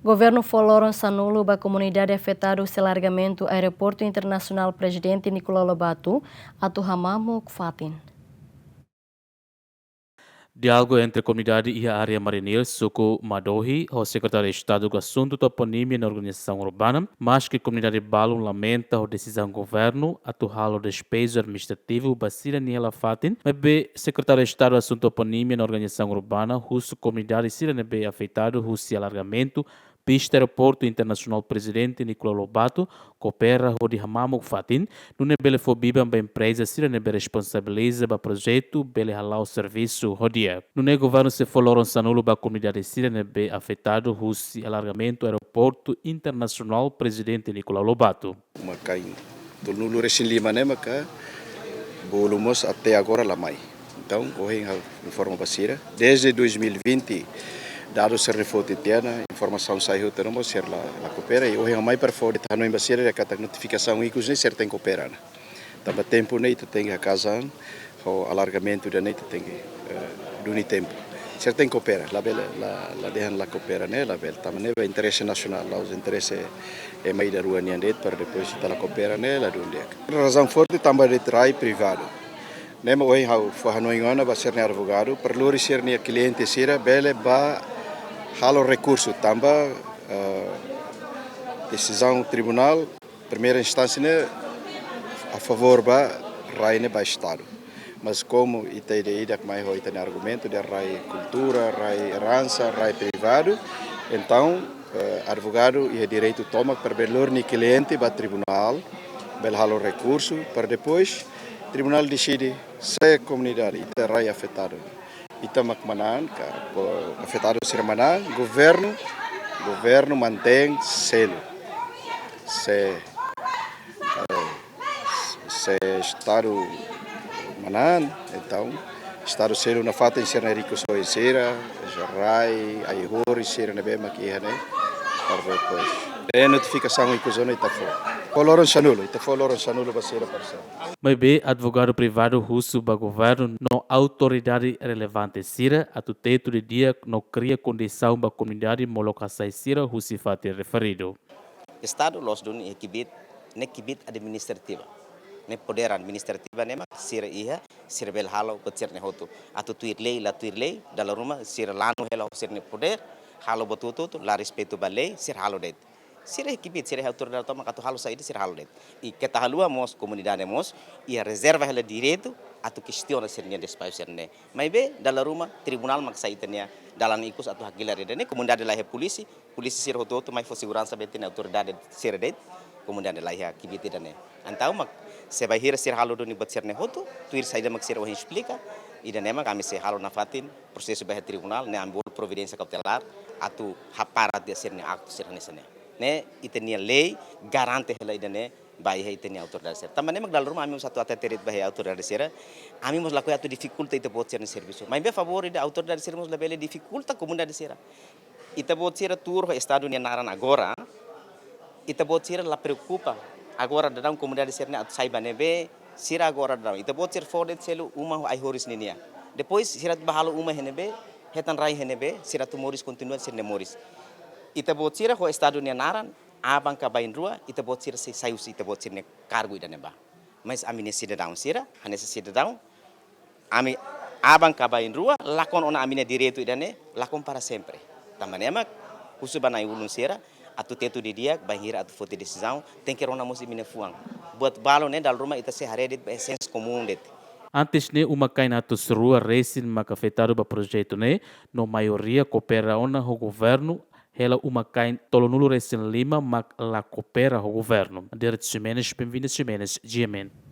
Governo Foloron Sanulo ba comunidade afetada o alargamento do Aeroporto Internacional Presidente Nicolau Lobato, atu hamamu Fatin. Diálogo entre a comunidade e a área marinil, Suco Madohi, o secretário de Estado do Assunto Toponímia na Organização Urbana, mas que a comunidade Balum lamenta a decisão do governo atual o despejo administrativo Basira Niela Fatin, mas o secretário de Estado do Assunto Toponímia na Organização Urbana, russo comunidade Siranebe afetado, russo alargamento, pista Aeroporto Internacional Presidente Nicolau Lobato, coopera o de Hamamuk Fatin, não é bele fobiba a empresa Siranebe responsabiliza o projeto, bele halau o serviço rodia. Não é governo se foloram sanulo ba comunidade Siranebe afetado, russo alargamento Aeroporto Internacional Presidente Nicolau Lobato. Maka tolnulo resin lima né maka bolumos até agora lá mais. Então, hoje informa basira desde 2020 dados ser refote tiana informação saiu termo ser la coopera e hoje a mais para fora tá no embasira da cata notificação e que ser tem coopera. Tamba tempo nem tem a casa o alargamento da nem tem do tempo. Ser tem coopera, la dejan la coopera né, la bel tamane o interesse nacional, os interesse é mais da rua niandet para depois tá la coopera né, la dunde. Razão forte tamba de trai privado. Nema hoje hau fahanoingona ba ser ne advogado, perlu ser ne cliente sira bele ba halo recurso tamba decisão tribunal primeira instância né, a favor ba raine ba estado. Mas como ita ida mais hoje tem argumento de rai cultura, rai herança, rai privado, então advogado e direito toma para belor ni cliente ba tribunal, bel halo recurso para depois tribunal decide se a comunidade ita rai afetado. Ita makmanan afetado ser manan, governo mantém selo. Se estado manan, então estado selo na fata em ser na rico só insera, jarrai, aihor ser na bema que é né, para depois. É notificação e coisa não está fora. Foloron Sanulo vai ser a parcela. Mas bem, advogado privado russo ba governo não autoridade relevante sira a teto de dia não cria condição ba comunidade molocação sira russi fati referido. Estado los dun ekibit administrativa. Ne poder administrativa nema sira iha sira bel halo betir ne hotu atu tuir lei dalam rumah sira lanu helo sira ne poder halo betutu la respeito ba lei sira halo det sira ekibit sira autoridade toma katu halo saída sira halo det e que ta halua mos comunidade mos e a reserva hela direito atu questiona sira ne despaio sira ne mas be dalam rumah tribunal mak saída ne dalam ikus atu hakila rede ne comunidade lá é polícia sira hotu mais for segurança betin autoridade sira det comunidade lá é kibit ne então mak se vai hira ser halo doni bat serne hotu tuir saída mak sira explica e da nema kami se halo na fatin processo bah tribunal ne ambil providência cautelar atu haparat de serne aktu serne sene ne itenia lei garante hela idane bai he itenia autoridade ser tamane mak dalam rumah ami satu ateterit bah autoridade ser ami mos laku atu dificulta ite bot serne serviço mas be favor ida autoridade ser mos labele dificulta comunidade ser ita bot ser tur estado ne naran agora ita bot ser la preocupa agora dalam comunidade serna saiba nebe sira agora dalam ita bot ser fordet selu umah ai horis ninia depois sirat bahalo umah henebe hetan rai henebe sirat moris continua serne moris ita bot sira ho estado nia naran abang ka bain rua ita bot sira se sayus ita bot sirne cargo ida neba mas amine sida down sira hanes sida down ami abang ka bain rua lakon ona amine direito idane lakon para sempre tamane mak usubana ulun sira atu teto de dia bahira atu foto decisão tem que rona mosi mine fuang buat balo né dalam rumah ita se haredit ba essence comum det Antes ne uma kaina tu serua resin maka afetado ba projeto ne no maioria coopera ona o governo ela uma kain tolonulo resin lima mak la coopera o governo. Direct Ximenes, bem-vindos Ximenes, GMN.